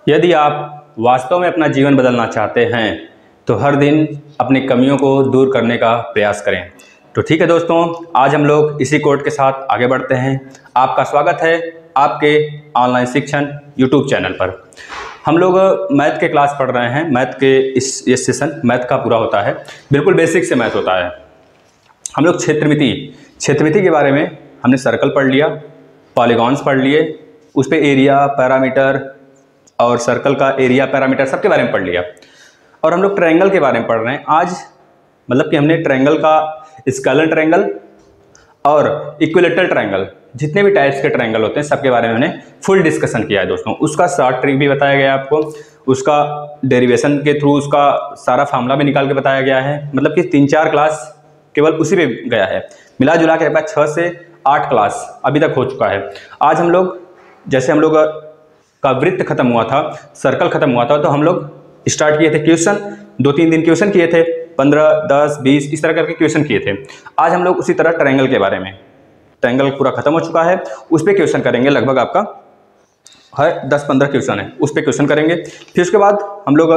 यदि आप वास्तव में अपना जीवन बदलना चाहते हैं तो हर दिन अपनी कमियों को दूर करने का प्रयास करें। तो ठीक है दोस्तों, आज हम लोग इसी कोट के साथ आगे बढ़ते हैं। आपका स्वागत है आपके ऑनलाइन शिक्षण यूट्यूब चैनल पर। हम लोग मैथ के क्लास पढ़ रहे हैं। मैथ के ये सेशन मैथ का पूरा होता है, बिल्कुल बेसिक से मैथ होता है। हम लोग क्षेत्रमिति के बारे में हमने सर्कल पढ़ लिया, पॉलीगॉन्स पढ़ लिए, उस पर एरिया, पैरामीटर और सर्कल का एरिया, पैरामीटर सबके बारे में पढ़ लिया। और हम लोग ट्रायंगल के बारे में पढ़ रहे हैं आज। मतलब कि हमने ट्रायंगल का स्केलर ट्रायंगल और इक्विलेटरल ट्रायंगल, जितने भी टाइप्स के ट्रायंगल होते हैं सबके बारे में हमने फुल डिस्कशन किया है दोस्तों। उसका शॉर्ट ट्रिक भी बताया गया है आपको, उसका डेरिवेशन के थ्रू उसका सारा फार्मूला भी निकाल के बताया गया है। मतलब कि 3-4 क्लास केवल उसी पे गया है। मिला जुला के 6 से 8 क्लास अभी तक हो चुका है। आज हम लोग, जैसे हम लोग का वृत्त खत्म हुआ था, सर्कल खत्म हुआ था, तो हम लोग स्टार्ट किए थे क्वेश्चन। 2-3 दिन क्वेश्चन किए थे, 15, 10, 20 इस तरह करके क्वेश्चन किए थे। आज हम लोग उसी तरह ट्रायंगल के बारे में, ट्रायंगल पूरा खत्म हो चुका है, उस पर क्वेश्चन करेंगे। लगभग आपका है 10-15 क्वेश्चन है, उस पर क्वेश्चन करेंगे। फिर उसके बाद हम लोग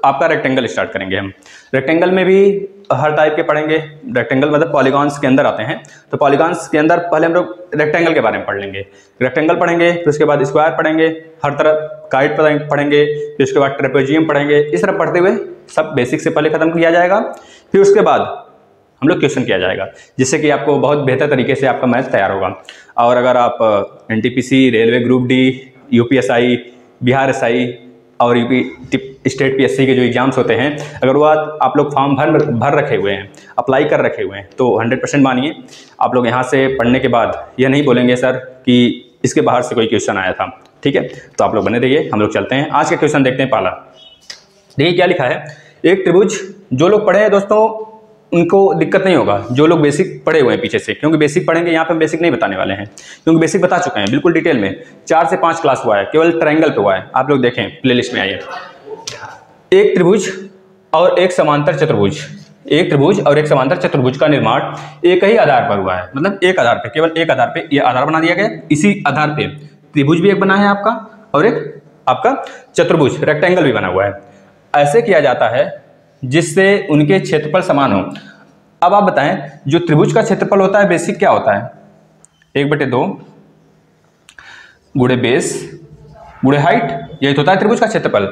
आपका रेक्टेंगल स्टार्ट करेंगे। हम रेक्टेंगल में भी हर टाइप के पढ़ेंगे। रेक्टेंगल मतलब पॉलीगॉन्स के अंदर आते हैं, तो पॉलीगॉन्स के अंदर पहले हम लोग रेक्टेंगल के बारे में पढ़ लेंगे। रेक्टेंगल पढ़ेंगे, फिर उसके बाद स्क्वायर पढ़ेंगे, हर तरह काइट पढ़ेंगे, फिर उसके बाद ट्रेपेजियम पढ़ेंगे। इस तरह पढ़ते हुए सब बेसिक से पहले खत्म किया जाएगा। फिर उसके बाद हम लोग क्वेश्चन किया जाएगा, जिससे कि आपको बहुत बेहतर तरीके से आपका मैथ तैयार होगा। और अगर आप NTPC, railway group D, UPSI, Bihar SI और स्टेट PSC के जो एग्जाम्स होते हैं, अगर वो आप लोग फॉर्म भर रखे हुए हैं, अप्लाई कर रखे हुए हैं, तो 100% मानिए आप लोग यहाँ से पढ़ने के बाद ये नहीं बोलेंगे सर कि इसके बाहर से कोई क्वेश्चन आया था। ठीक है, तो आप लोग बने रहिए, हम लोग चलते हैं। आज का क्वेश्चन देखते हैं। पहला देखिए क्या लिखा है। एक त्रिभुज, जो लोग पढ़े हैं दोस्तों उनको दिक्कत नहीं होगा, जो लोग बेसिक पढ़े हुए हैं पीछे से, क्योंकि बेसिक पढ़ेंगे। यहाँ पे हम बेसिक नहीं बताने वाले हैं, क्योंकि बेसिक बता चुके हैं बिल्कुल डिटेल में। 4 से 5 क्लास हुआ है, केवल ट्रायंगल पे हुआ है। आप लोग देखें, प्लेलिस्ट में आइए। एक त्रिभुज और एक समांतर चतुर्भुज, एक त्रिभुज और एक समांतर चतुर्भुज का निर्माण एक ही आधार पर हुआ है। मतलब एक आधार पे, केवल एक आधार पे ये आधार बना दिया गया। इसी आधार पे त्रिभुज भी एक बना है आपका, और एक आपका चतुर्भुज रेक्टेंगल भी बना हुआ है। ऐसे किया जाता है जिससे उनके क्षेत्रफल समान हो। अब आप बताएं, जो त्रिभुज का क्षेत्रफल होता है बेसिक क्या होता है? 1/2 गुणे बेस गुणे हाइट, यही तो होता है त्रिभुज का क्षेत्रफल।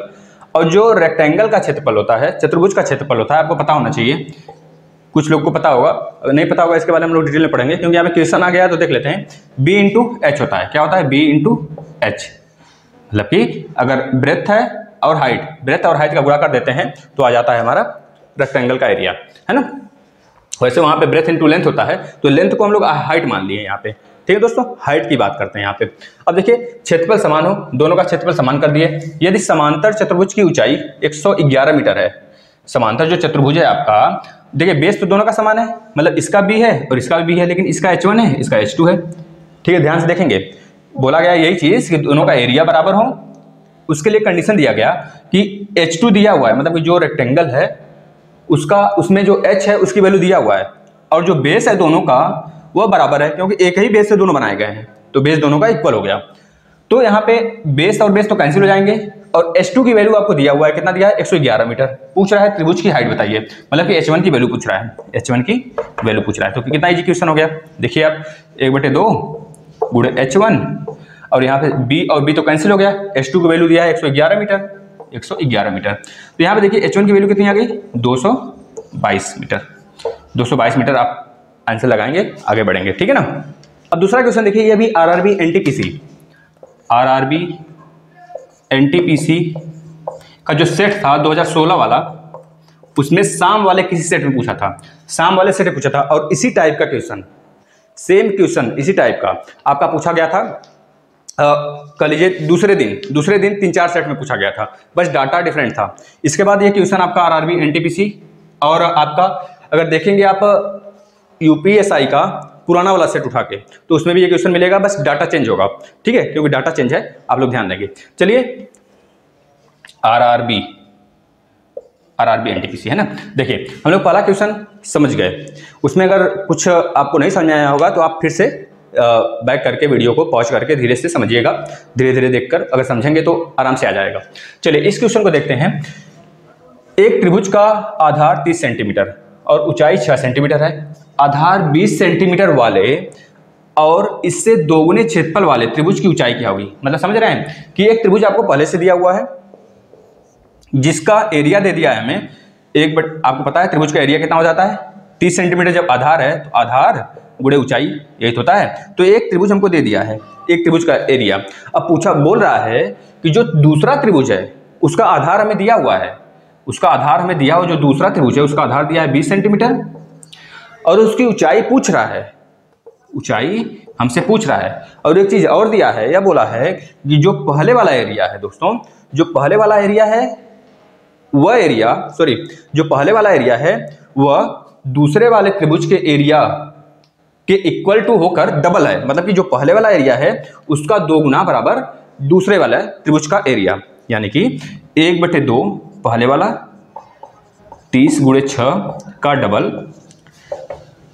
और जो रेक्टेंगल का क्षेत्रफल होता है, चतुर्भुज का क्षेत्रफल होता है, आपको पता होना चाहिए। कुछ लोग को पता होगा, नहीं पता होगा इसके बारे में हम लोग डिटेल में पढ़ेंगे, क्योंकि यहाँ पे क्वेश्चन आ गया तो देख लेते हैं। B × H होता है। क्या होता है? B × H। मतलब कि अगर ब्रेथ है और हाइट, ब्रेथ और हाइट का गुणा कर देते हैं तो आ जाता है हमारा रेक्टेंगल का एरिया, है ना। वैसे वहाँ पे ब्रेथ इनटू लेंथ होता है, तो लेंथ को हम लोग हाइट मान लिए यहाँ पे। ठीक है दोस्तों, हाइट की बात करते हैं यहाँ पे। अब देखिए, क्षेत्रफल समान हो, दोनों का क्षेत्रफल समान कर दिए। यदि समांतर चतुर्भुज की ऊंचाई 111 मीटर है, समांतर जो चतुर्भुज है आपका, देखिए बेस तो दोनों का समान है, मतलब इसका B है और इसका भी B है, लेकिन इसका H1 है, इसका H2 है। ठीक है, ध्यान से देखेंगे, बोला गया यही चीज कि दोनों का एरिया बराबर हो। उसके लिए कंडीशन दिया गया कि H2 दिया हुआ है, मतलब कि जो रेक्टेंगल है उसका, उसमें जो H है उसकी वैल्यू दिया हुआ है, और जो बेस है दोनों का वो बराबर है, क्योंकि एक ही बेस से दोनों बनाए गए हैं, तो बेस दोनों का इक्वल हो गया। तो यहाँ पे बेस और बेस तो कैंसिल हो जाएंगे, और H2 की वैल्यू आपको दिया हुआ है, कितना दिया है? 111 मीटर। पूछ रहा है त्रिभुज की हाइट बताइए, मतलब कि H1 की वैल्यू पूछ रहा है, H1 की वैल्यू पूछ रहा है। तो कितना इजी क्वेश्चन हो गया, देखिए आप। 1/2 गुणे H1, और यहाँ पे B और B तो कैंसिल हो गया। H2 की वैल्यू दिया है 111 मीटर, 111 मीटर। तो यहाँ पे देखिए H1 की वैल्यू कितनी आ गई? 222 मीटर। 222 मीटर आप आंसर लगाएंगे, आगे बढ़ेंगे। ठीक है ना। अब दूसरा क्वेश्चन देखिए, ये भी RRB NTPC का जो सेट था 2016 वाला, उसमें शाम वाले किसी सेट में पूछा था, शाम वाले सेट में पूछा था। और इसी टाइप का क्वेश्चन, सेम क्वेश्चन इसी टाइप का आपका पूछा गया था कल लीजिए दूसरे दिन 3-4 सेट में पूछा गया था, बस डाटा डिफरेंट था। इसके बाद ये क्वेश्चन आपका RRB NTPC, और आपका अगर देखेंगे आप UPSI का पुराना वाला सेट उठा के, तो उसमें भी ये क्वेश्चन मिलेगा, बस डाटा चेंज होगा। ठीक है, क्योंकि डाटा चेंज है, आप लोग ध्यान देंगे। चलिए, RRB NTPC है ना। देखिए, हम लोग पहला क्वेश्चन समझ गए, उसमें अगर कुछ आपको नहीं समझ में आया होगा तो आप फिर से बैक करके वीडियो को पॉज करके धीरे से समझिएगा, धीरे धीरे देखकर अगर समझेंगे तो आराम से आ जाएगा। चलिए इस क्वेश्चन को देखते हैं। एक त्रिभुज का आधार 30 सेंटीमीटर और ऊंचाई 6 सेंटीमीटर है। आधार 20 सेंटीमीटर वाले और इससे दोगुने क्षेत्रफल वाले त्रिभुज की ऊंचाई क्या होगी। मतलब समझ रहे हैं कि एक त्रिभुज आपको पहले से दिया हुआ है जिसका एरिया दे दिया है हमें आपको पता है त्रिभुज का एरिया कितना हो जाता है 30 सेंटीमीटर। जब आधार है तो आधार गुणे ऊंचाई यही होता है। तो एक त्रिभुज हमको दे दिया है, एक त्रिभुज का एरिया। अब बोल रहा है कि जो दूसरा त्रिभुज है उसका आधार हमें दिया हुआ है, उसका आधार हमें दिया हुआ जो दूसरा त्रिभुज है उसका आधार दिया है 20 सेंटीमीटर और उसकी ऊंचाई पूछ रहा है, ऊंचाई हमसे पूछ रहा है। और एक चीज और दिया है, यह बोला है कि जो पहले वाला एरिया है दोस्तों, जो पहले वाला एरिया है वह एरिया जो पहले वाला एरिया है वह दूसरे वाले त्रिभुज के एरिया के इक्वल टू होकर डबल है। मतलब कि जो पहले वाला एरिया है उसका 2 गुना बराबर दूसरे वाला त्रिभुज का एरिया, यानी कि 1/2 पहले वाला 30 गुणे 6 का डबल,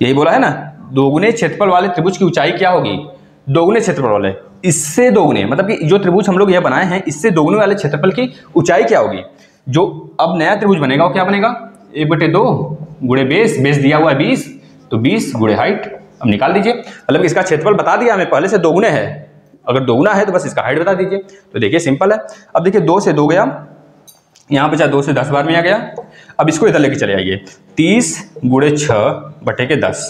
यही बोला है ना। दोगुने क्षेत्रफल वाले त्रिभुज की ऊंचाई क्या होगी, दोगुने क्षेत्रफल वाले इससे दोगुने, मतलब कि जो त्रिभुज हम लोग यह बनाए हैं इससे दोगुने वाले क्षेत्रफल की ऊंचाई क्या होगी। जो अब नया त्रिभुज बनेगा वो क्या बनेगा 1/2 गुणे बेस दिया हुआ है 20, तो 20 गुणे हाइट। अब निकाल दीजिए, मतलब इसका क्षेत्रफल बता दिया हमें पहले से, दोगुने है। अगर दोगुना है तो बस इसका हाइट बता दीजिए। तो देखिए सिंपल है। अब देखिए 2 से 2 गया, यहाँ पे 2 से 10 बार में आ गया। अब इसको इधर लेके चले आइए, 30 गुणे 6/10,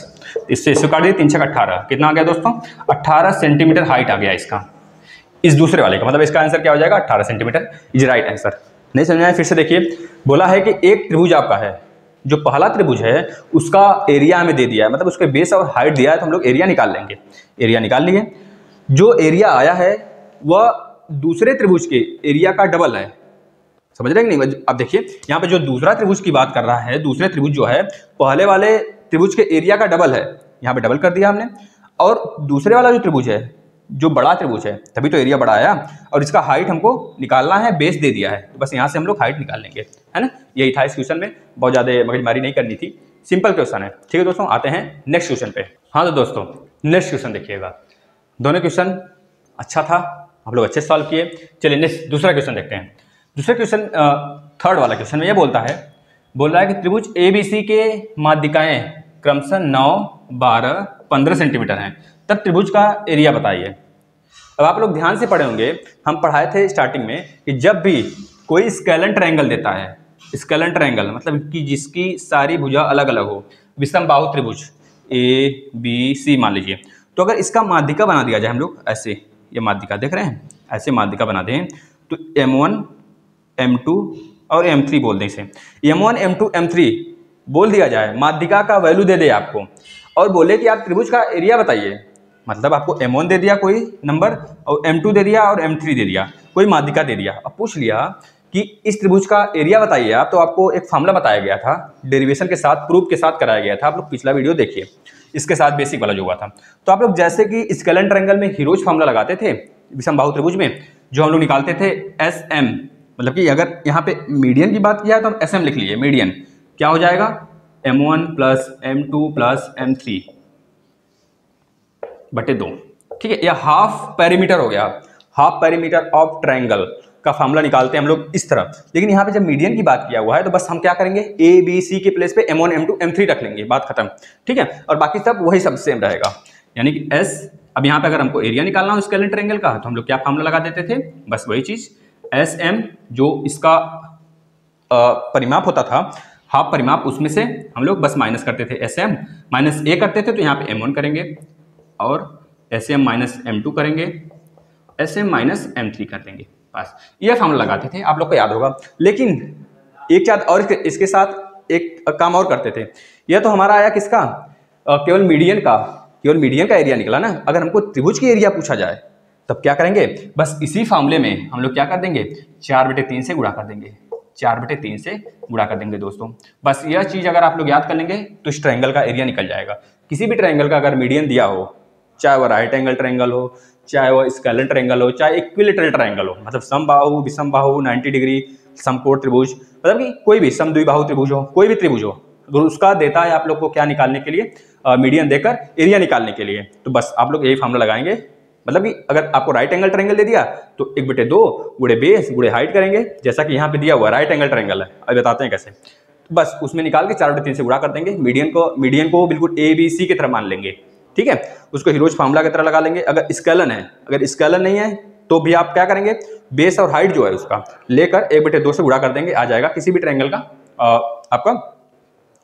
इससे काट दिए 3 6 18, कितना आ गया दोस्तों 18 सेंटीमीटर हाइट आ गया इसका, इस दूसरे वाले का। मतलब इसका आंसर क्या हो जाएगा 18 सेंटीमीटर इज राइट आंसर। नहीं समझ आया, फिर से देखिए। बोला है कि एक त्रिभुज आपका है, जो पहला त्रिभुज है उसका एरिया हमें दे दिया है, मतलब उसके बेस और हाइट दिया है, तो हम लोग एरिया निकाल लेंगे। एरिया निकाल लिए, जो एरिया आया है वह दूसरे त्रिभुज के एरिया का डबल है। समझ रहे हैं कि नहीं। अब देखिए यहाँ पे जो दूसरा त्रिभुज की बात कर रहा है, दूसरे त्रिभुज जो है पहले वाले त्रिभुज के एरिया का डबल है, यहाँ पे डबल कर दिया हमने। और दूसरे वाला जो त्रिभुज है, जो बड़ा त्रिभुज है, तभी तो एरिया बड़ा आया, और इसका हाइट हमको निकालना है, बेस दे दिया है, तो बस यहाँ से हम लोग हाइट निकाल लेंगे, है ना। यही था इस क्वेश्चन में, बहुत ज़्यादा मगजमारी नहीं करनी थी, सिंपल क्वेश्चन है। ठीक है दोस्तों, आते हैं नेक्स्ट क्वेश्चन पे। हाँ तो दोस्तों नेक्स्ट क्वेश्चन देखिएगा, दोनों क्वेश्चन अच्छा था, हम लोग अच्छे सॉल्व किए। चलिए नेक्स्ट दूसरा क्वेश्चन देखते हैं। दूसरा क्वेश्चन थर्ड वाला क्वेश्चन में ये बोल रहा है कि त्रिभुज ABC के माध्यिकाएं क्रमशः 9, 12, 15 सेंटीमीटर हैं, तब त्रिभुज का एरिया बताइए। अब आप लोग ध्यान से पढ़े होंगे, हम पढ़ाए थे स्टार्टिंग में कि जब भी कोई स्केलन ट्रायंगल देता है, स्केलन ट्रायंगल मतलब कि जिसकी सारी भुजा अलग अलग हो, विषम बाहु त्रिभुज ABC मान लीजिए, तो अगर इसका माध्यिका बना दिया जाए, हम लोग ऐसे ये माध्यिका देख रहे हैं, ऐसे माध्यिका बना दें तो M1 M2 और M3 बोल दें इसे, M1 M2 M3 बोल दिया जाए, माध्यिका का वैल्यू दे दे आपको और बोले कि आप त्रिभुज का एरिया बताइए। मतलब आपको M1 दे दिया कोई नंबर और M2 दे दिया और M3 दे दिया, कोई माध्यिका दे दिया। अब पूछ लिया कि इस त्रिभुज का एरिया बताइए आप, तो आपको एक फार्मूला बताया गया था, डेरिवेशन के साथ, प्रूफ के साथ कराया गया था। आप लोग पिछला वीडियो देखिए, इसके साथ बेसिक वाला जो हुआ था। तो आप लोग जैसे कि स्केलन ट्रायंगल में हीरोज फार्मूला लगाते थे, विषम बाहु त्रिभुज में जो हम लोग निकालते थे SM, मतलब कि अगर यहाँ पे मीडियन की बात किया है तो हम SM लिख लीजिए। मीडियन क्या हो जाएगा M1 + M2 + M3 बटे 2, ठीक है। यह हाफ पेरीमीटर हो गया, हाफ पेरीमीटर ऑफ ट्रायंगल का फार्मूला निकालते हैं हम लोग इस तरह। लेकिन यहाँ पे जब मीडियन की बात किया हुआ है तो बस हम क्या करेंगे, ABC के प्लेस पे M1 M2 M3 रख लेंगे, बात खत्म, ठीक है। और बाकी सब वही सब सेम रहेगा, यानी कि S। अब यहाँ पे अगर हमको एरिया निकालना हो स्केलन ट्रायंगल का तो हम लोग क्या फार्मूला लगा देते थे, बस वही चीज SM, जो इसका परिमाप होता था, हाफ परिमाप, उसमें से हम लोग बस माइनस करते थे, SM -A करते थे, तो यहाँ पे M1 करेंगे और SM -M2 करेंगे, SM -M3 कर देंगे, बस ये फार्मूला लगाते थे, आप लोग को याद होगा। लेकिन एक साथ और इसके साथ एक काम और करते थे। यह तो हमारा आया किसका, केवल मीडियन का एरिया निकला ना। अगर हमको त्रिभुज की एरिया पूछा जाए तब क्या करेंगे, बस इसी फार्मूले में हम लोग क्या कर देंगे, 4/3 से गुणा कर देंगे, 4/3 से गुणा कर देंगे दोस्तों। बस यह चीज अगर आप लोग याद कर लेंगे तो इस ट्रायंगल का एरिया निकल जाएगा। किसी भी ट्रायंगल का अगर मीडियन दिया हो, चाहे वह राइट एंगल ट्रायंगल हो, चाहे वह स्केलन ट्रायंगल हो, चाहे इक्विलेटरल ट्रायंगल हो, मतलब समबाहु, विषमबाहु, 90 डिग्री, समकोण त्रिभुज, मतलब कि कोई भी समद्विबाहु त्रिभुज हो, कोई भी त्रिभुज हो, अगर उसका देता है आप लोग को क्या निकालने के लिए, मीडियन देकर एरिया निकालने के लिए। तो बस आप लोग यही फार्मूला लगाएंगे, मतलब कि अगर आपको राइट एंगल ट्रायंगल दे दिया तो 1/2 गुणे बेस गुणे हाइट करेंगे, जैसा कि यहाँ पे दिया हुआ राइट एंगल ट्रायंगल है। अब बताते हैं कैसे। तो बस उसमें निकाल के 4/3 से गुणा कर देंगे, मीडियन को बिल्कुल ABC की तरह मान लेंगे, ठीक है। उसको हीरोज फार्मूला की तरह लगा लेंगे। अगर स्केलन है, अगर स्केलन नहीं है तो भी आप क्या करेंगे, बेस और हाइट जो है उसका लेकर 1/2 से गुणा कर देंगे, आ जाएगा किसी भी ट्रायंगल का आपका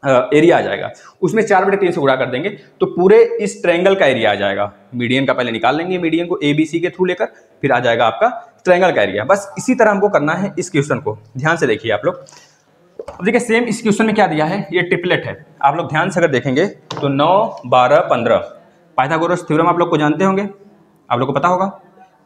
एरिया आ जाएगा। उसमें 4/3 से गुणा कर देंगे तो पूरे इस ट्रायंगल का एरिया आ जाएगा। मीडियन का पहले निकाल लेंगे, मीडियन को ABC के थ्रू लेकर, फिर आ जाएगा आपका ट्रायंगल का एरिया। बस इसी तरह हमको करना है इस क्वेश्चन को। ध्यान से देखिए आप लोग। अब देखिए सेम इस क्वेश्चन में क्या दिया है, ये ट्रिपलेट है। आप लोग ध्यान से अगर देखेंगे तो 9, 12, 15 पाइथागोरस थ्योरम आप लोग को जानते होंगे, आप लोग को पता होगा।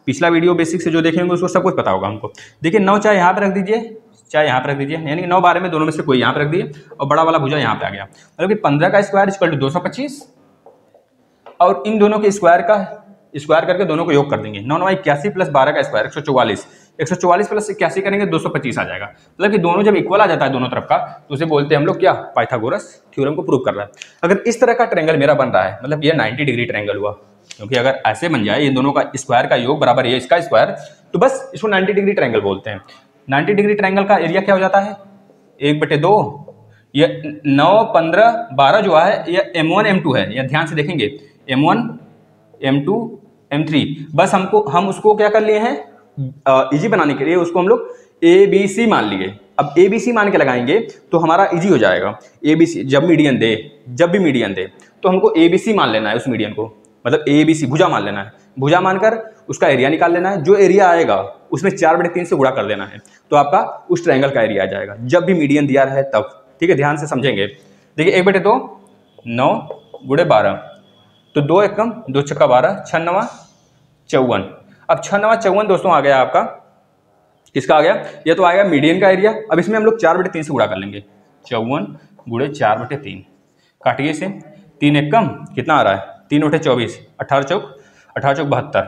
पिछला वीडियो बेसिक से जो देखेंगे उसको सब कुछ पता होगा हमको। देखिए 9 चाहे यहाँ पे रख दीजिए, चाहे यहाँ पे रख दीजिए, यानी कि 9, 12 में दोनों में से कोई यहाँ पे रख दिए और बड़ा वाला भुजा यहाँ पे आ गया। मतलब कि 15 का स्क्वायर इक्वल टू 225 और इन दोनों के स्क्वायर का स्क्वायर करके दोनों को योग कर देंगे। 9 9 81 प्लस 12 का स्क्वायर 144, 144 प्लस 81 करेंगे 225 आ जाएगा। मतलब कि दोनों जब इक्वल आ जाता है दोनों तरफ का तो उसे बोलते हैं हम लोग क्या, पाइथागोरस थ्योरम को प्रूव कर रहा है। अगर इस तरह का ट्रायंगल मेरा बन रहा है, मतलब ये 90 डिग्री ट्रायंगल हुआ, क्योंकि अगर ऐसे बन जाए ये दोनों का स्क्वायर का योग बराबर ये इसका स्क्वायर, तो बस इसको 90 डिग्री ट्रायंगल बोलते हैं। 90 डिग्री ट्रायंगल का एरिया क्या हो जाता है, 1/2। ये 9, 15, 12 जो है ये M1 M2 है, ये ध्यान से देखेंगे M1 M2 M3। बस हम उसको क्या कर लिए हैं, इजी बनाने के लिए उसको हम लोग ABC मान लिए। अब ABC मान के लगाएंगे तो हमारा इजी हो जाएगा। ABC जब भी मीडियन दे तो हमको ABC मान लेना है उस मीडियन को, मतलब ABC भुजा मान लेना है। भुजा मानकर उसका एरिया निकाल लेना है। जो एरिया आएगा उसमें 4/3 से गुणा कर देना है तो आपका उस ट्रायंगल का एरिया आ जाएगा, जब भी मीडियन दिया रहे तब, ठीक है। ध्यान से समझेंगे। देखिए 1/2 9 गुणे 12 तो 2 एकम 2 छक्का 12, 6 9 54। अब 6 9 54 दोस्तों आ गया आपका, किसका आ गया, ये तो आएगा मीडियन का एरिया। अब इसमें हम लोग 4/3 से गुणा कर लेंगे, 54 गुणे 4/3, काटिए से 3 एकम कितना आ रहा है, 3 × 24, 18 चौक 72,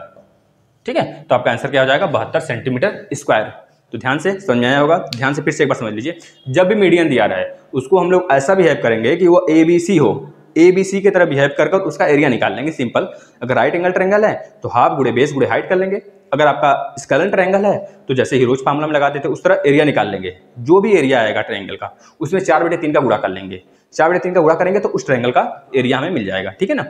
ठीक है। तो आपका आंसर क्या हो जाएगा, 72 सेंटीमीटर स्क्वायर। तो ध्यान से समझ में आया होगा। ध्यान से फिर से एक बार समझ लीजिए। जब भी मीडियन दिया रहा है उसको हम लोग ऐसा बिहेव करेंगे कि वो ABC हो, ABC की तरह बिहेव कर उसका एरिया निकाल लेंगे, सिंपल। अगर राइट एंगल ट्रायंगल है तो हाफ गुणे बेस गुणे हाइट कर लेंगे। अगर आपका स्केलन ट्रायंगल है तो जैसे हीरोज फार्मूला में लगाते थे उस तरह एरिया निकाल लेंगे। जो भी एरिया आएगा ट्रायंगल का उसमें 4/3 का गुणा कर लेंगे। 4/3 का गुणा करेंगे तो उस ट्रायंगल का एरिया हमें मिल जाएगा, ठीक है ना।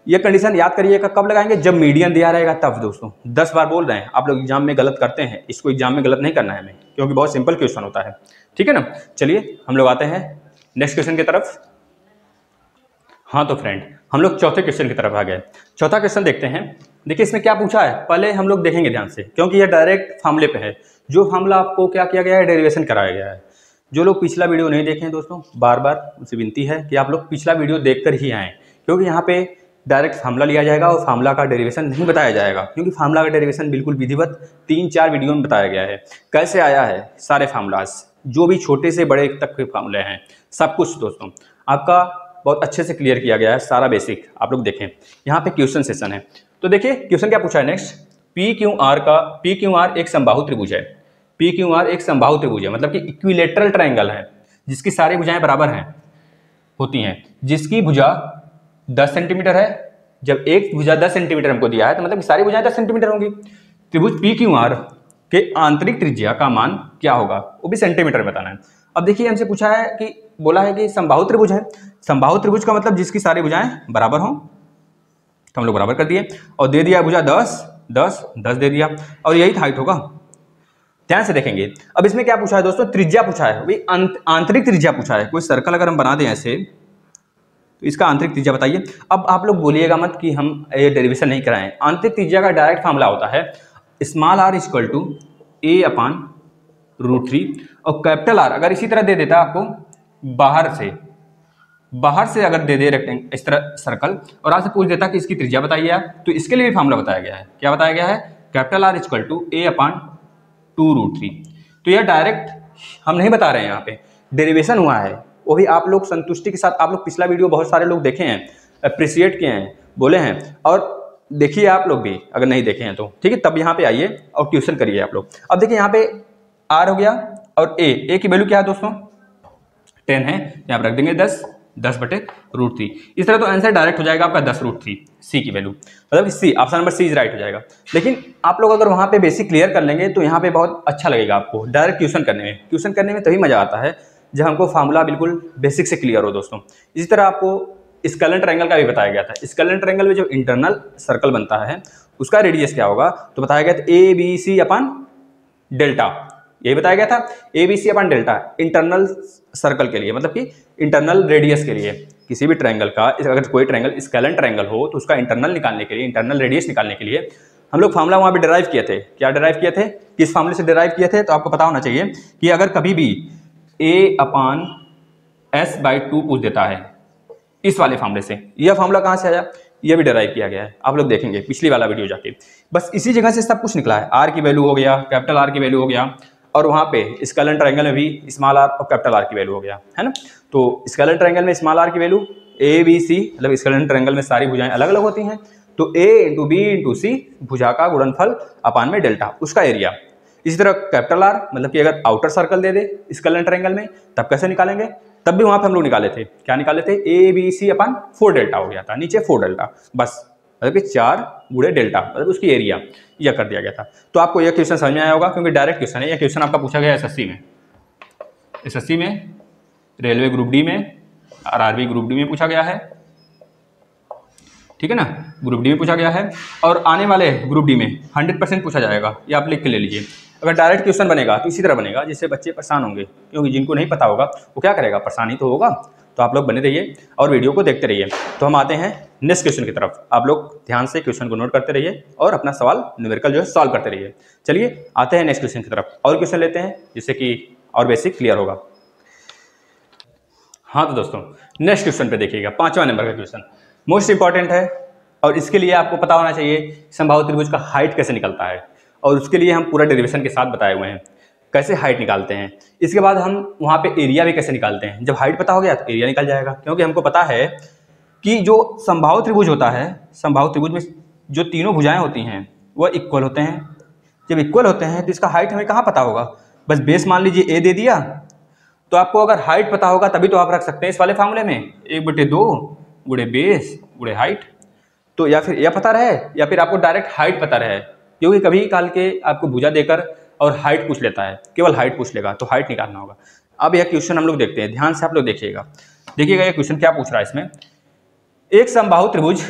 ये कंडीशन याद करिएगा, कब लगाएंगे, जब मीडियन दिया रहेगा तब। दोस्तों 10 बार बोल रहे हैं, आप लोग एग्जाम में गलत करते हैं, इसको एग्जाम में गलत नहीं करना है हमें, क्योंकि बहुत सिंपल क्वेश्चन होता है, ठीक है ना। चलिए हम लोग आते हैं नेक्स्ट क्वेश्चन की तरफ। हाँ तो फ्रेंड हम लोग चौथे क्वेश्चन की तरफ आ गए। चौथा क्वेश्चन देखते हैं। देखिए इसमें क्या पूछा है, पहले हम लोग देखेंगे ध्यान से, क्योंकि ये डायरेक्ट फार्मूले पे है। जो फार्मूला आपको क्या किया गया है, डेरिवेशन कराया गया है। जो लोग पिछला वीडियो नहीं देखे हैं दोस्तों, बार बार उनसे विनती है कि आप लोग पिछला वीडियो देखकर ही आएँ, क्योंकि यहाँ पे डायरेक्ट फार्मूला लिया जाएगा और फार्मूला का डेरिवेशन नहीं बताया जाएगा, क्योंकि फार्मूला का डेरिवेशन बिल्कुल विधिवत 3-4 वीडियो में बताया गया है। कैसे आया है सारे फार्मूलाज, जो भी छोटे से बड़े तक के फार्मूले हैं, सब कुछ दोस्तों आपका बहुत अच्छे से क्लियर किया गया है, सारा बेसिक। आप लोग देखें, यहाँ पे क्वेश्चन सेशन है। तो देखिए क्वेश्चन क्या पूछा है नेक्स्ट, PQR एक समबाहु त्रिभुज है। PQR एक समबाहु त्रिभुज है, मतलब कि इक्विलेटरल ट्रायंगल है, जिसकी सारी भुजाएं बराबर हैं होती हैं, जिसकी भुजा 10 सेंटीमीटर है। जब एक भुजा 10 सेंटीमीटर हमको दिया है तो मतलब कि सारी भुजाएं 10 सेंटीमीटर होंगी। त्रिभुज PQR के आंतरिक त्रिज्या का मान क्या होगा, वो भी सेंटीमीटर में बताना है। अब देखिए हमसे पूछा है कि बोला है कि समबाहु त्रिभुज है। समबाहु त्रिभुज का मतलब जिसकी सारी भुजाएं बराबर हों, तो हम लोग बराबर कर दिए और दे दिया भुजा 10 10 10 दे दिया, और यही हाइट होगा। ध्यान से देखेंगे। अब इसमें क्या पूछा है दोस्तों, त्रिज्या पूछा है, भाई आंतरिक त्रिज्या पूछा है। कोई सर्कल अगर हम बना दें ऐसे तो इसका आंतरिक त्रिज्या बताइए। अब आप लोग बोलिएगा मत कि हम ये डेरिवेशन नहीं कराएं। आंतरिक त्रिज्या का डायरेक्ट फार्मूला होता है r = a/√3 और कैपिटल R अगर इसी तरह दे देता आपको, बाहर से अगर दे दे रेक्टेंगल इस तरह सर्कल और आपसे पूछ देता कि इसकी त्रिज्या बताइए आप, तो इसके लिए भी फार्मूला बताया गया है। क्या बताया गया है, कैपिटल R = a/2√3। तो यह डायरेक्ट हम नहीं बता रहे हैं, यहाँ पे डेरिवेशन हुआ है, वो भी आप लोग संतुष्टि के साथ। आप लोग पिछला वीडियो बहुत सारे लोग देखे हैं, अप्रिशिएट किए हैं, बोले हैं, और देखिए आप लोग भी अगर नहीं देखे हैं तो, ठीक है। तब यहाँ पे आइए और क्वेश्चन करिए आप लोग। अब देखिए यहाँ पे R हो गया और A की वैल्यू क्या है दोस्तों, 10 है, यहाँ पर रख देंगे 10, 10/√3। इस तरह तो आंसर डायरेक्ट हो जाएगा आपका 10√3 सी की वैल्यू, मतलब C, option number C is right हो जाएगा। लेकिन आप लोग अगर वहाँ पे बेसिक क्लियर कर लेंगे तो यहाँ पे बहुत अच्छा लगेगा आपको डायरेक्ट क्वेश्चन करने में तभी मजा आता है जब हमको फार्मूला बिल्कुल बेसिक से क्लियर हो दोस्तों। इसी तरह आपको स्केलेन ट्रायंगल का भी बताया गया था। स्केलेन ट्रायंगल में जो इंटरनल सर्कल बनता है उसका रेडियस क्या होगा, तो बताया गया था ABC अपन डेल्टा, यही बताया गया था ABC अपन डेल्टा इंटरनल सर्कल के लिए, मतलब कि इंटरनल रेडियस के लिए किसी भी ट्रायंगल का, अगर कोई ट्रायंगल स्केलेन ट्रायंगल हो तो उसका इंटरनल निकालने के लिए, इंटरनल रेडियस निकालने के लिए हम लोग फार्मूला वहाँ पे डिराइव किए थे। क्या डिराइव किए थे, किस फार्मूले से डिराइव किए थे, तो आपको पता होना चाहिए कि अगर कभी भी A/S/2 पूछ देता है इस वाले फार्मूले से, यह फार्मूला कहाँ से आया, यह भी डिराइव किया गया है, आप लोग देखेंगे पिछली वाला वीडियो जाके। बस इसी जगह से सब कुछ निकला है। R की वैल्यू हो गया, कैपिटल R की वैल्यू हो गया, और वहाँ पे स्केलेन ट्रायंगल में भी स्मॉल r और कैपिटल R की वैल्यू हो गया, है ना। तो स्केलेन ट्रायंगल में स्मॉल r की वैल्यू ABC, मतलब स्केलेन ट्रायंगल में सारी भुजाएं अलग अलग होती हैं, तो A × B × C भुजा का गुणनफल अपान में डेल्टा, उसका एरिया। इसी तरह कैपिटल R, मतलब कि अगर आउटर सर्कल दे दे स्केलेन ट्रायंगल में तब कैसे निकालेंगे, तब भी वहां पे हम लोग निकाले थे, क्या निकाले थे, ABC/4 डेल्टा हो गया था, नीचे 4 डेल्टा, बस मतलब कि 4 × डेल्टा, मतलब उसकी एरिया यह कर दिया गया था। तो आपको यह क्वेश्चन समझ में आया होगा क्योंकि डायरेक्ट क्वेश्चन है। यह क्वेश्चन आपका पूछा गया एसएससी में, रेलवे ग्रुप डी में, आरआरबी ग्रुप डी में पूछा गया है, ठीक है ना, ग्रुप डी में पूछा गया है, और आने वाले ग्रुप डी में 100% पूछा जाएगा, ये आप लिख के ले लीजिए। अगर डायरेक्ट क्वेश्चन बनेगा तो इसी तरह बनेगा जिससे बच्चे परेशान होंगे, क्योंकि जिनको नहीं पता होगा वो क्या करेगा, परेशानी तो होगा। तो आप लोग बने रहिए और वीडियो को देखते रहिए। तो हम आते हैं नेक्स्ट क्वेश्चन की तरफ, आप लोग ध्यान से क्वेश्चन को नोट करते रहिए और अपना सवाल न्यूमेरिकल जो है सॉल्व करते रहिए। चलिए आते हैं नेक्स्ट क्वेश्चन की तरफ, और क्वेश्चन लेते हैं जिससे कि और बेसिक क्लियर होगा। हाँ तो दोस्तों नेक्स्ट क्वेश्चन पे देखिएगा, 5वां नंबर का क्वेश्चन मोस्ट इंपॉर्टेंट है, और इसके लिए आपको पता होना चाहिए समबाहु त्रिभुज का हाइट कैसे निकलता है, और उसके लिए हम पूरा डेरिवेशन के साथ बताए हुए हैं कैसे हाइट निकालते हैं। इसके बाद हम वहाँ पे एरिया भी कैसे निकालते हैं। जब हाइट पता हो गया तो एरिया निकल जाएगा, क्योंकि हमको पता है कि जो समबाहु त्रिभुज होता है, समबाहु त्रिभुज में जो तीनों भुजाएं होती हैं वह इक्वल होते हैं। जब इक्वल होते हैं तो इसका हाइट हमें कहाँ पता होगा, बस बेस मान लीजिए ए दे दिया, तो आपको अगर हाइट पता होगा तभी तो आप रख सकते हैं इस वाले फार्मूले में 1/2 × बेस × हाइट। तो या फिर यह पता रहे या फिर आपको डायरेक्ट हाइट पता रहे, क्योंकि कभी काल के आपको भुजा देकर और हाइट पूछ लेता है, केवल हाइट पूछ लेगा तो हाइट निकालना होगा। अब यह क्वेश्चन हम लोग देखते हैं, ध्यान से आप लोग देखिएगा यह क्वेश्चन क्या पूछ रहा है। इसमें एक समबाहु त्रिभुज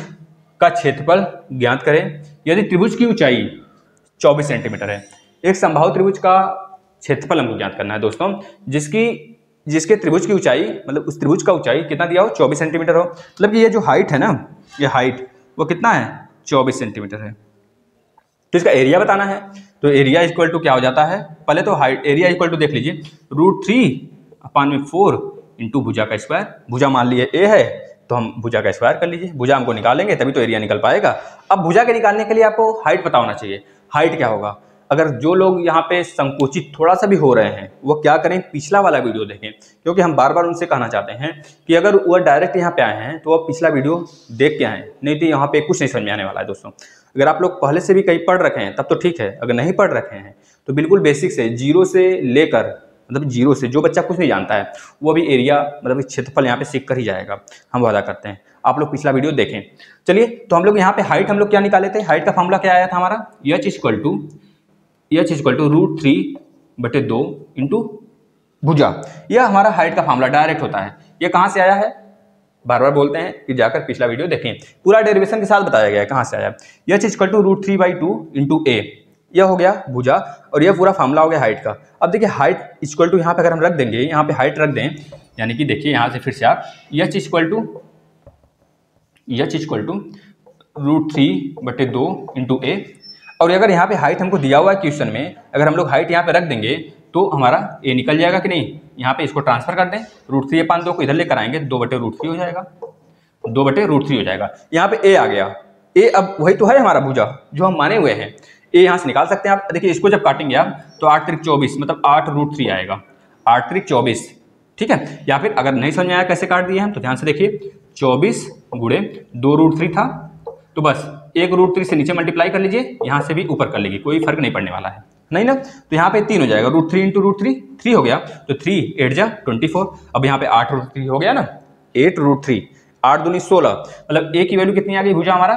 का क्षेत्रफल ज्ञात करें यदि त्रिभुज की ऊंचाई 24 सेंटीमीटर है। एक समबाहु त्रिभुज का क्षेत्रफल हमको ज्ञात करना है दोस्तों, जिसके त्रिभुज की ऊंचाई, मतलब उस त्रिभुज का ऊंचाई कितना दिया हो, 24 सेंटीमीटर हो। मतलब कि ये जो हाइट है ना, ये हाइट वो कितना है, 24 सेंटीमीटर है। तो इसका एरिया बताना है, तो एरिया इक्वल टू क्या हो जाता है, पहले तो हाइट एरिया इक्वल टू देख लीजिए √3/4 × भुजा का स्क्वायर। भुजा मान लिए ए है तो हम भुजा का स्क्वायर कर लीजिए, भुजा हमको निकालेंगे तभी तो एरिया निकल पाएगा। अब भुजा के निकालने के लिए आपको हाइट पता होना चाहिए। हाइट क्या होगा, अगर जो लोग यहाँ पे संकोचित थोड़ा सा भी हो रहे हैं वो क्या करें, पिछला वाला वीडियो देखें, क्योंकि हम बार बार उनसे कहना चाहते हैं कि अगर वो डायरेक्ट यहाँ पे आए हैं तो वो पिछला वीडियो देख के आए, नहीं तो यहाँ पे कुछ नहीं समझ में आने वाला है दोस्तों। अगर आप लोग पहले से भी कहीं पढ़ रखे हैं तब तो ठीक है, अगर नहीं पढ़ रखे हैं तो बिल्कुल बेसिक से जीरो से लेकर, मतलब जीरो से जो बच्चा कुछ नहीं जानता है वो भी एरिया मतलब क्षेत्रफल यहाँ पे सीख कर ही जाएगा, हम वादा करते हैं। आप लोग पिछला वीडियो देखें। चलिए तो हम लोग यहाँ पे हाइट हम लोग क्या निकाले थे, हाइट का फॉर्मूला क्या आया था हमारा, h इक्वल टू √3/2 × भुजा। यह हमारा हाइट का फॉर्मूला डायरेक्ट होता है। ये कहाँ से आया है, बार बार बोलते हैं कि जाकर पिछला वीडियो देखें, पूरा डेरिवेशन के साथ बताया गया है कहाँ से आया। h इक्वल टू √3/2 × a, यह हो गया भुजा, और यह पूरा फॉर्मूला हो गया हाइट का। अब देखिए हाइट इक्वल टू यहाँ पे अगर हम रख देंगे, यहाँ पे हाइट रख दें, यानी कि देखिए यहाँ से फिर से आप h इक्वल टू √3/2 × a, और अगर यहाँ पे हाइट हमको दिया हुआ है क्वेश्चन में, अगर हम लोग हाइट यहाँ पे रख देंगे तो हमारा a निकल जाएगा कि नहीं। यहाँ पे इसको ट्रांसफर कर दें, √3/2 को इधर लेकर आएंगे, 2/√3 हो जाएगा, 2/√3 हो जाएगा। यहाँ पे a आ गया, a अब वही तो है हमारा भुजा जो हम माने हुए हैं, a यहाँ से निकाल सकते हैं आप। देखिए इसको जब काटेंगे आप तो 8 × 24 मतलब 8√3 आएगा, 8 × 24, ठीक है। या फिर अगर नहीं समझ में आया कैसे काट दिए हम तो ध्यान से देखिए, 24 × 2√3 था तो बस 1√3 से नीचे मल्टीप्लाई कर लीजिए, यहाँ से भी ऊपर कर लीजिए, कोई फर्क नहीं पड़ने वाला है, नहीं ना। तो यहाँ पे 3 हो जाएगा, √3 × √3 3 हो गया, तो 3 8 जा 24। अब यहाँ पे 8√3 हो गया ना, 8√3, 8 दूनी 16, मतलब ए की वैल्यू कितनी आ गई भुजा हमारा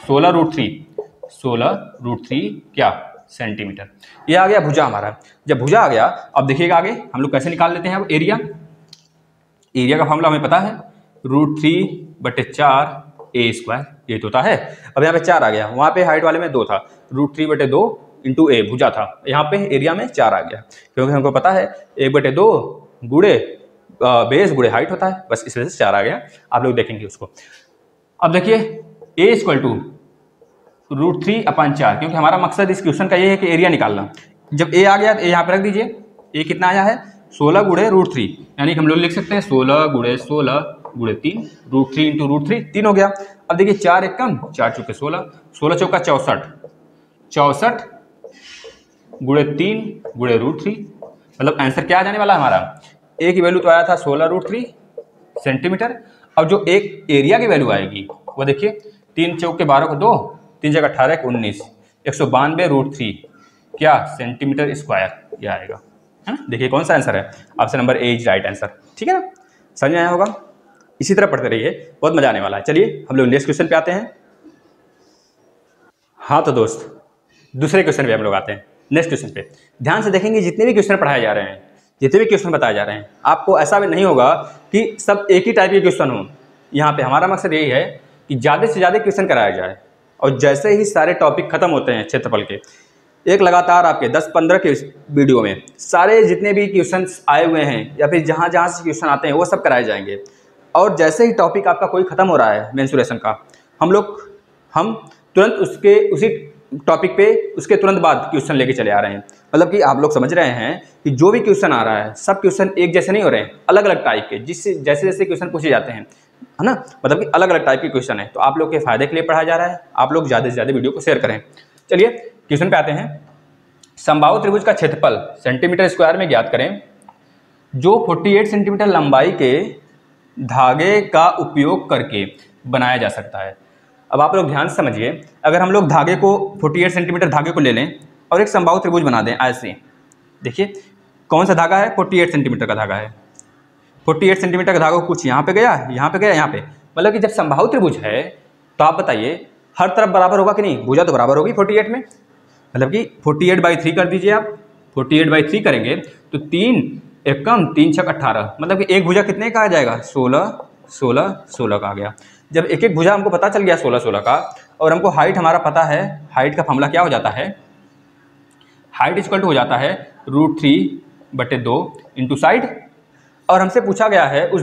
16√3, 16√3 क्या सेंटीमीटर। ये आ गया भुजा हमारा। जब भुजा आ गया, अब देखिएगा आगे हम लोग कैसे निकाल लेते हैं। अब एरिया, एरिया का फॉर्मूला हमें पता है √3/4 a², ये तो होता है। अब यहाँ पे 4 आ गया, वहाँ पे हाइट वाले में 2 था, √3/2 इंटू ए भुजा था, यहाँ पे एरिया में 4 आ गया, क्योंकि हमको पता है 1/2 गुणे बेस गुणे हाइट होता है, बस इस वजह से 4 आ गया। आप लोग देखेंगे उसको। अब देखिए a = √3/4, क्योंकि हमारा मकसद इस क्वेश्चन का ये है कि एरिया निकालना। जब a आ गया तो a यहाँ पर रख दीजिए। a कितना आया है 16 गुणे √3, यानी कि हम लोग लिख सकते हैं 16 गुणे 16 गुणे 3, √3 इंटू √3, 3 हो गया। अब देखिए 4 एक कम, 4 चौके 16, 16 चौका 64, 64 गुणे 3 गुणे √3, मतलब आंसर क्या आ जाने वाला हमारा, ए की वैल्यू तो आया था 16√3 सेंटीमीटर। अब जो एक एरिया की वैल्यू आएगी वो देखिए 3 चौके 12 को 2, 3 जगह 18 को 19, 192√3 क्या सेंटीमीटर स्क्वायर, ये आएगा, है ना। देखिए कौन सा आंसर है, option number A is right answer. ठीक है ना, समझ में आया होगा। इसी तरह पढ़ते रहिए, बहुत मजा आने वाला है। चलिए हम लोग नेक्स्ट क्वेश्चन पे आते हैं। हाँ तो दोस्त, दूसरे क्वेश्चन पे हम लोग आते हैं। नेक्स्ट क्वेश्चन पे ध्यान से देखेंगे, जितने भी क्वेश्चन पढ़ाए जा रहे हैं, जितने भी क्वेश्चन बताए जा रहे हैं, आपको ऐसा भी नहीं होगा कि सब एक ही टाइप के क्वेश्चन हो। यहाँ पे हमारा मकसद यही है कि ज़्यादा से ज़्यादा क्वेश्चन कराया जाए, और जैसे ही सारे टॉपिक खत्म होते हैं क्षेत्रफल के, एक लगातार आपके 10-15 के वीडियो में सारे जितने भी क्वेश्चन आए हुए हैं या फिर जहाँ जहाँ से क्वेश्चन आते हैं वो सब कराए जाएंगे। और जैसे ही टॉपिक आपका कोई खत्म हो रहा है मेंसुरेशन का, हम तुरंत उसी टॉपिक पे उसके तुरंत बाद क्वेश्चन लेके चले आ रहे हैं। मतलब कि आप लोग समझ रहे हैं कि जो भी क्वेश्चन आ रहा है, सब क्वेश्चन एक जैसे नहीं हो रहे हैं, अलग अलग टाइप के, जिससे जैसे जैसे क्वेश्चन पूछे जाते हैं, है ना, मतलब कि अलग अलग टाइप के क्वेश्चन है। तो आप लोग के फायदे के लिए पढ़ाया जा रहा है, आप लोग ज़्यादा से ज़्यादा वीडियो को शेयर करें। चलिए क्वेश्चन पे आते हैं। समबाहु त्रिभुज का क्षेत्रफल सेंटीमीटर स्क्वायर में ज्ञात करें जो 48 सेंटीमीटर लंबाई के धागे का उपयोग करके बनाया जा सकता है। अब आप लोग ध्यान से समझिए, अगर हम लोग धागे को 48 सेंटीमीटर धागे को ले लें और एक समबाहु त्रिभुज बना दें ऐसे, देखिए कौन सा धागा है, 48 सेंटीमीटर का धागा है। 48 सेंटीमीटर का धागा कुछ यहाँ पे गया, यहाँ पे गया, यहाँ पे, मतलब कि जब समबाहु त्रिभुज है तो आप बताइए हर तरफ बराबर होगा कि नहीं, भुजा तो बराबर होगी 48 में, मतलब कि 48/3 कर दीजिए आप। 48/3 करेंगे तो 3 एकम 3 छक 18, मतलब कि एक भुजा कितने का आ जाएगा, 16 16 16 का आ गया। जब एक एक भुजा हमको पता चल गया 16 16 का, और हमको हाइट हमारा पता है, हाइट का फॉर्मूला क्या हो जाता है, हाइट इक्वल टू हो जाता है √3/2 इंटू साइड। और हमसे पूछा गया है उस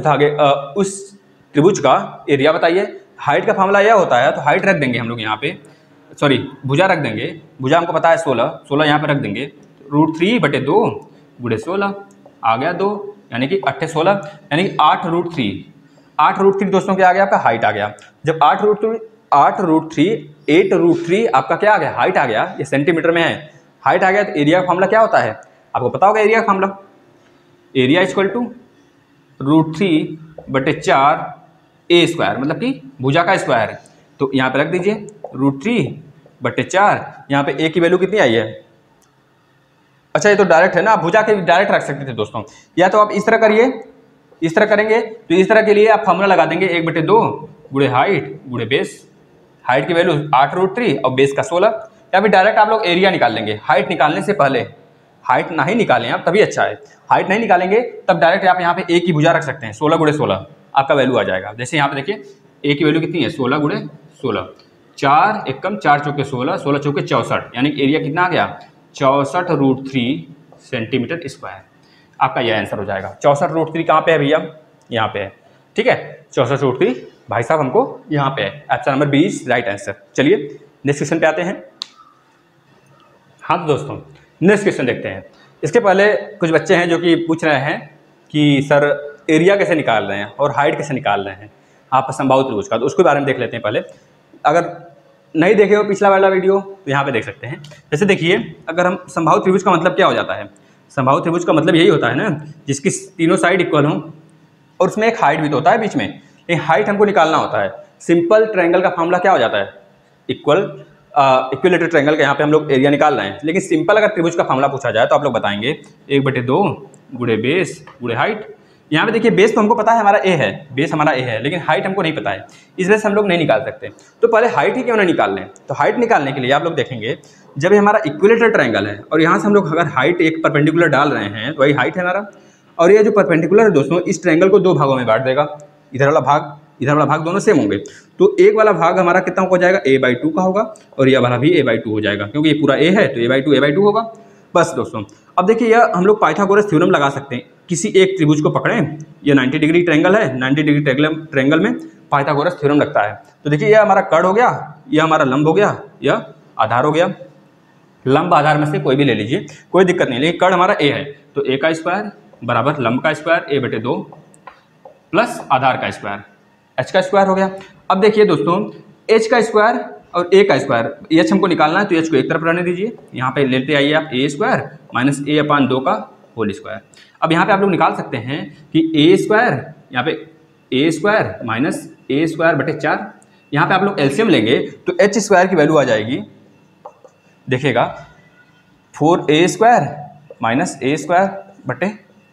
त्रिभुज का एरिया बताइए। हाइट का फॉर्मूला यह होता है, तो हाइट रख देंगे हम लोग यहाँ पे, सॉरी भुजा रख देंगे, भुजा हमको पता है 16 16 यहाँ पे रख देंगे, √3/2 गुणे 16 आ गया 2, यानी कि 8 16, यानी कि 8√3 8√3 दोस्तों क्या आ गया, आपका हाइट आ गया। जब 8√3 आपका क्या आ गया, हाइट आ गया, ये सेंटीमीटर में है, हाइट आ गया, तो एरिया का फॉर्मूला क्या होता है, आपको पता होगा एरिया का formula, area equal to √3/4 a², मतलब कि भुजा का स्क्वायर। तो यहाँ पे रख दीजिए √3/4, यहाँ पे a की वैल्यू कितनी आई है, अच्छा ये तो डायरेक्ट है ना, आप भुजा के डायरेक्ट रख सकते थे दोस्तों, या तो आप इस तरह करिए, इस तरह करेंगे तो इस तरह के लिए आप फॉर्मूला लगा देंगे 1/2 गुणे हाइट गुणे बेस, हाइट की वैल्यू 8√3 और बेस का 16, या फिर डायरेक्ट आप लोग एरिया निकाल लेंगे। हाइट निकालने से पहले, हाइट नहीं निकालें आप तभी अच्छा है, हाइट नहीं निकालेंगे तब डायरेक्ट आप यहाँ पे a की भुजा रख सकते हैं, 16 गुणे 16 आपका वैल्यू आ जाएगा। जैसे यहाँ पे देखिए a की वैल्यू कितनी है, 16 गुणे 16, 4 एकम 4 चौके 16, 16 चौके 64, यानी एरिया कितना आ गया 64√3 सेंटीमीटर स्क्वायर। आपका यह आंसर हो जाएगा। 64√3 कहाँ पे है भैया, यहाँ पे है, ठीक है, 64√3 भाई साहब हमको यहाँ पे है, option number B is right answer. चलिए नेक्स्ट क्वेश्चन पे आते हैं। हाँ तो दोस्तों नेक्स्ट क्वेश्चन देखते हैं। इसके पहले कुछ बच्चे हैं जो कि पूछ रहे हैं कि सर एरिया कैसे निकाल रहे हैं और हाइट कैसे निकाल रहे हैं आप समबाहु त्रिभुज का, तो उसके बारे में देख लेते हैं पहले। अगर नहीं देखे हो पिछला वाला वीडियो तो यहाँ पे देख सकते हैं। जैसे देखिए, अगर हम समबाहु त्रिभुज का मतलब क्या हो जाता है, समबाहु त्रिभुज का मतलब यही होता है ना जिसकी तीनों साइड इक्वल हों और उसमें एक हाइट भी तो होता है बीच में, ये हाइट हमको निकालना होता है। सिंपल ट्रायंगल का फॉर्मूला क्या हो जाता है, इक्विलेटरल ट्रायंगल का यहाँ पे हम लोग एरिया निकाल रहे हैं। लेकिन सिंपल अगर त्रिभुज का फॉर्मूला पूछा जाए तो आप लोग बताएंगे 1/2 गुणे बेस गुणे हाइट, यहाँ पे देखिए बेस तो हमको पता है हमारा ए है, बेस हमारा ए है, लेकिन हाइट हमको नहीं पता है, इस वजह से हम लोग नहीं निकाल सकते। तो पहले हाइट ही क्यों ना निकाल लें। तो हाइट निकालने के लिए आप लोग देखेंगे, जब ये हमारा इक्विलेटरल ट्रायंगल है और यहाँ से हम लोग अगर हाइट एक परपेंडिकुलर डाल रहे हैं तो वही हाइट है हमारा, और ये जो परपेंडिकुलर है दोस्तों इस ट्रायंगल को दो भागों में बांट देगा, इधर वाला भाग दोनों सेम होंगे। तो एक वाला भाग हमारा कितना हो जाएगा, a/2 का होगा, और यह वाला भी a/2 हो जाएगा, क्योंकि ये पूरा a है तो a/2 होगा। बस दोस्तों अब देखिए यह हम लोग पाइथागोरस थ्योरम लगा सकते हैं। किसी एक त्रिभुज को पकड़ें, ये 90 डिग्री ट्रायंगल है, 90 डिग्री ट्रायंगल में पाइथागोरस थ्योरम लगता है। तो देखिए यह हमारा कर्ण हो गया, यह हमारा लंब हो गया, यह आधार हो गया। लंब आधार में से कोई भी ले लीजिए, कोई दिक्कत नहीं, लेकिन कर्ण हमारा a है तो a का स्क्वायर बराबर लंब का स्क्वायर a/2 प्लस आधार का स्क्वायर h का स्क्वायर हो गया। अब देखिए दोस्तों h का स्क्वायर और a का स्क्वायर, h हमको निकालना है तो h को एक तरफ रहने दीजिए, यहाँ पे लेते आइए आप a स्क्वायर माइनस a/2 का होल स्क्वायर। अब यहाँ पे आप लोग निकाल सकते हैं कि a स्क्वायर, यहाँ पे a square minus a square बटे 4, यहाँ पे आप लोग एलसीएम लेंगे तो h स्क्वायर की वैल्यू आ जाएगी, देखिएगा 4a square minus a square बटे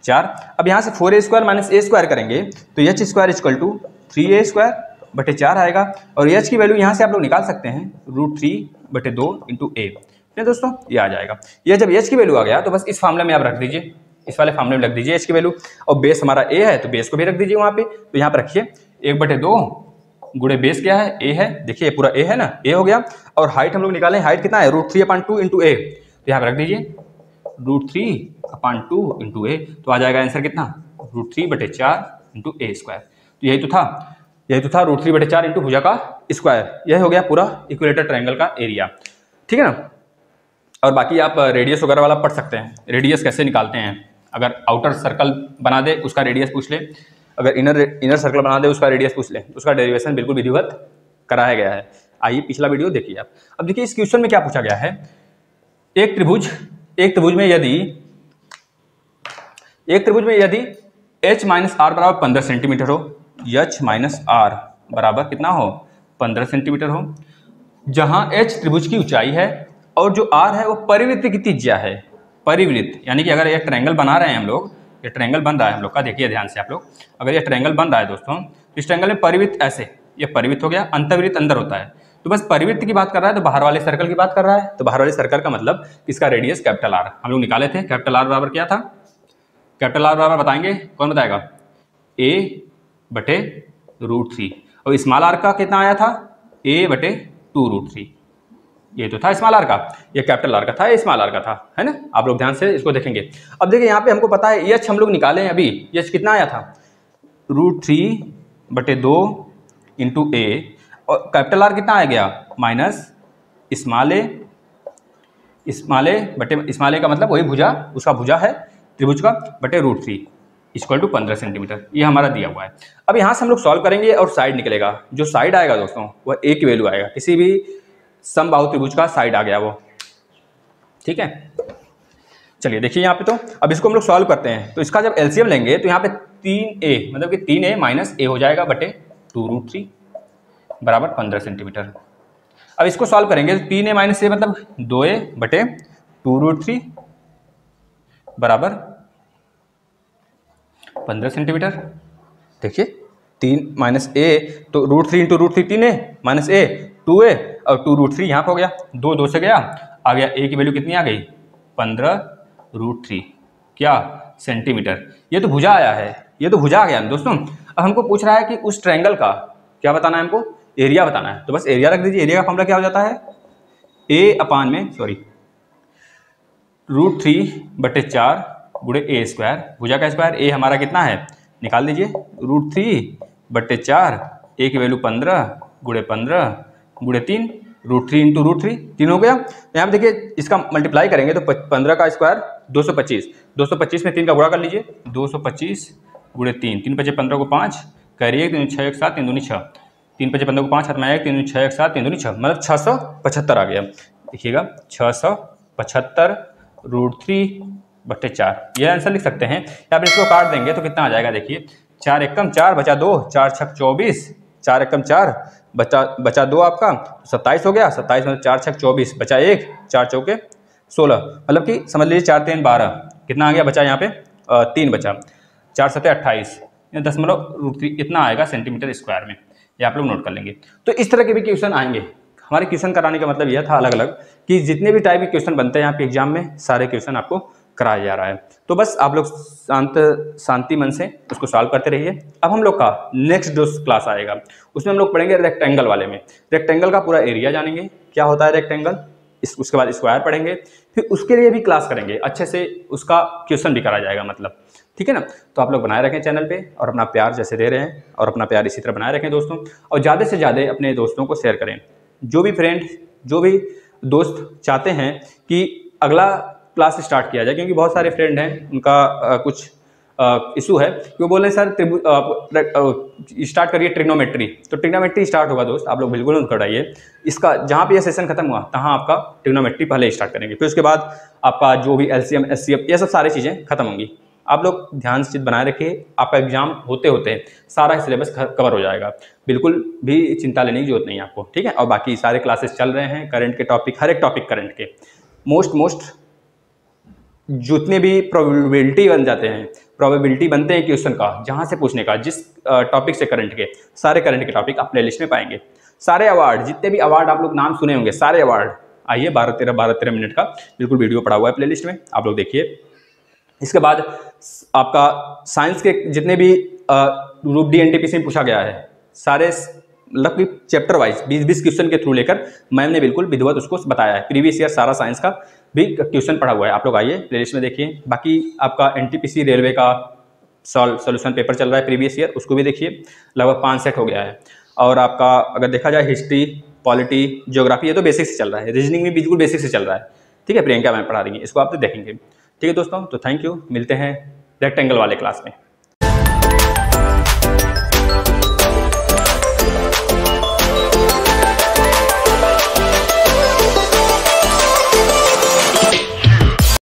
4। अब यहाँ से 4a square minus a square करेंगे तो h square equal to 3a square बटे 4 आएगा, और h की वैल्यू यहाँ से आप लोग निकाल सकते हैं √3/2 इंटू a। नहीं दोस्तों ये आ जाएगा, यह जब h की वैल्यू आ गया तो बस इस फार्मूले में आप रख दीजिए, इस वाले फार्मूले में रख दीजिए h की वैल्यू, और बेस हमारा a है तो बेस को भी रख दीजिए वहाँ पे। तो यहाँ पर रखिए 1/2 गुणे बेस क्या है, a है, देखिए पूरा a है ना, a हो गया, और हाइट हम लोग निकालें, हाइट कितना है √3/2 इंटू a, तो यहाँ पर रख दीजिए √3/2 इंटू a, तो आ जाएगा आंसर कितना √3/4 इंटू a स्क्वायर। तो यही तो था √3/4 इंटू भुजा का स्क्वायर, यह हो गया पूरा इक्विलेटर ट्रायंगल का एरिया, ठीक है ना। और बाकी आप रेडियस वगैरह वाला पढ़ सकते हैं, रेडियस कैसे निकालते हैं, अगर आउटर सर्कल बना दे उसका रेडियस पूछ ले, अगर इनर सर्कल बना दे उसका रेडियस पूछ ले, उसका डेरिवेशन बिल्कुल विधिवत कराया गया है। आइए पिछला वीडियो देखिए आप। अब देखिए इस क्वेश्चन में क्या पूछा गया है, एक त्रिभुज में यदि h माइनस आर बराबर 15 सेंटीमीटर हो, h माइनस आर बराबर कितना हो 15 सेंटीमीटर हो, जहां h त्रिभुज की ऊंचाई है और जो r है वो परिवृत्त की त्रिज्या है। परिवृत्त यानी कि अगर ये ट्रायंगल बना रहे हैं हम लोग, ये ट्रायंगल बन रहा है हम लोग का, देखिए ध्यान से आप लोग, अगर ये ट्रायंगल बन रहा है दोस्तों तो इस ट्रायंगल में परिवृत्त ऐसे, ये परिवृत्त हो गया, अंतर्वृत्त अंदर होता है, तो बस परिवृत्त की बात कर रहा है तो बाहर वाले सर्कल की बात कर रहा है, तो बाहर वाले सर्कल का मतलब इसका रेडियस कैपिटल R हम लोग निकाले थे। कैपिटल R बराबर क्या था, कैपिटल R बराबर बताएंगे, कौन बताएगा, a/√3, और स्मॉल r का कितना आया था a/2√3, ये तो था स्मॉल r का, ये कैपिटल R का था, ये स्मॉल r का था, है ना। आप लोग ध्यान से इसको देखेंगे। अब देखिए यहाँ पे हमको पता है h हम लोग निकाले हैं अभी, h कितना आया था √3/2 इंटू a, और कैपिटल R कितना आ गया माइनस स्मॉल a का मतलब वही भुजा, उसका भुजा है त्रिभुज का, बटे √3 इक्वल टू 15 सेंटीमीटर, ये हमारा दिया हुआ है। अब यहाँ से हम लोग सॉल्व करेंगे और साइड निकलेगा, जो साइड आएगा दोस्तों वह a की वैल्यू आएगा, किसी भी समबाहु त्रिभुज का साइड आ गया वो, ठीक है। चलिए देखिए यहाँ पे, तो अब इसको हम लोग सॉल्व करते हैं, तो इसका जब एलसीएम लेंगे तो यहाँ पे 3a मतलब कि 3a माइनस a हो जाएगा बटे 2√3 बराबर 15 सेंटीमीटर। अब इसको सॉल्व करेंगे तो 3a माइनस a मतलब 2a बटे 2√3 बराबर 15 सेंटीमीटर। देखिए 3 माइनस a तो √3 into √3 3a minus a 2a, और 2√3 यहाँ पर हो गया, 2 से गया, आ गया a की वैल्यू कितनी आ गई 15√3 क्या सेंटीमीटर। ये तो भुजा आया है, ये तो भुजा आ गया दोस्तों। अब हमको पूछ रहा है कि उस ट्रायंगल का क्या बताना है, हमको एरिया बताना है, तो बस एरिया रख दीजिए। एरिया का फॉर्मूला क्या हो जाता है √3/4 गुणे a स्क्वायर, भुजा का स्क्वायर, a हमारा कितना है निकाल दीजिए, √3/4, a की वैल्यू 15 गुणे 3 √3 इंटू √3 3 हो गया। यहाँ पे देखिए इसका मल्टीप्लाई करेंगे तो 15 का स्क्वायर 225 में 3 का गुणा कर लीजिए, 225 गुणे 3, 3 × 15 को 5, कैरी 1 3 6 1 7 3 दूनी 6, 3 × 15 को 5 हाथ में 1 3 6 1 7 3 दूनी 6, मतलब 675 आ गया। देखिएगा 675 √3/4, यह आंसर लिख सकते हैं। या फिर इसको काट देंगे तो कितना आ जाएगा, देखिए 4 एकम 4 बचा 2, 4 छक 24, 4 एकम 4 बचा 2 आपका 27 हो गया, 27 में 4 छक 24 बचा 1, 4 चौके 16, मतलब कि समझ लीजिए 4 3 12, कितना आ गया बचा यहाँ पे 3 बचा। 4 7 28 0.3 इतना आएगा सेंटीमीटर स्क्वायर में, ये आप लोग नोट कर लेंगे। तो इस तरह के भी क्वेश्चन आएंगे। हमारे क्वेश्चन कराने का मतलब यह था अलग अलग कि जितने भी टाइप के क्वेश्चन बनते हैं यहाँ पे एग्जाम में, सारे क्वेश्चन आपको कराया जा रहा है। तो बस आप लोग शांति मन से उसको सॉल्व करते रहिए। अब हम लोग का नेक्स्ट जो क्लास आएगा उसमें हम लोग पढ़ेंगे रेक्टेंगल वाले में। रेक्टेंगल का पूरा एरिया जानेंगे, क्या होता है रेक्टेंगल, उसके बाद स्क्वायर पढ़ेंगे, फिर उसके लिए भी क्लास करेंगे, अच्छे से उसका क्वेश्चन भी कराया जाएगा मतलब, ठीक है ना। तो आप लोग बनाए रखें चैनल पे और अपना प्यार जैसे दे रहे हैं और अपना प्यार इसी तरह बनाए रखें दोस्तों, और ज़्यादा से ज़्यादा अपने दोस्तों को शेयर करें। जो भी फ्रेंड, जो भी दोस्त चाहते हैं कि अगला क्लास स्टार्ट किया जाए, क्योंकि बहुत सारे फ्रेंड हैं उनका कुछ इशू है कि वो बोल रहे हैं सर स्टार्ट करिए ट्रिग्नोमेट्री। तो ट्रिग्नोमेट्री स्टार्ट होगा दोस्त, आप लोग बिल्कुल मत कराइए इसका। जहाँ पे ये सेशन खत्म हुआ तहाँ आपका ट्रिग्नोमेट्री पहले स्टार्ट करेंगे, फिर उसके बाद आपका जो भी एलसीएम एचसीएफ ये सब सारी चीज़ें खत्म होंगी। आप लोग ध्यान से बनाए रखिए, आपका एग्जाम होते होते सारा सिलेबस कवर हो जाएगा, बिल्कुल भी चिंता लेने की जरूरत नहीं है आपको, ठीक है। और बाकी सारे क्लासेस चल रहे हैं, करंट के टॉपिक, हर एक टॉपिक करंट के मोस्ट जितने भी प्रोबेबिलिटी बन जाते हैं, प्रोबेबिलिटी बनते हैं क्वेश्चन का, जहाँ से पूछने का, जिस टॉपिक से करंट के, सारे करंट के टॉपिक आप प्लेलिस्ट में पाएंगे। सारे अवार्ड, जितने भी अवार्ड आप लोग नाम सुने होंगे, सारे अवार्ड आइए 12-13 मिनट का बिल्कुल वीडियो पड़ा हुआ है प्लेलिस्ट में, आप लोग देखिए। इसके बाद आपका साइंस के जितने भी ग्रुप डी एनटीपीसी में पूछा गया है, सारे मतलब चैप्टर वाइज 20-20 क्वेश्चन के थ्रू लेकर मैम ने बिल्कुल विधिवत उसको बताया है। प्रीवियस ईयर सारा साइंस का भी क्वेश्चन पढ़ा हुआ है, आप लोग आइए प्लेलिस्ट में देखिए। बाकी आपका एनटीपीसी रेलवे का सॉल्यूशन पेपर चल रहा है प्रीवियस ईयर, उसको भी देखिए, लगभग 5 सेट हो गया है। और आपका अगर देखा जाए हिस्ट्री, पॉलिटी, ज्योग्राफी, ये तो बेसिक से चल रहा है, रीजनिंग भी बिल्कुल बेसिक से चल रहा है, ठीक है। प्रियंका मैम पढ़ा देंगे, इसको आप तो देखेंगे, ठीक है दोस्तों। तो थैंक यू, मिलते हैं रेक्टेंगल वाले क्लास में।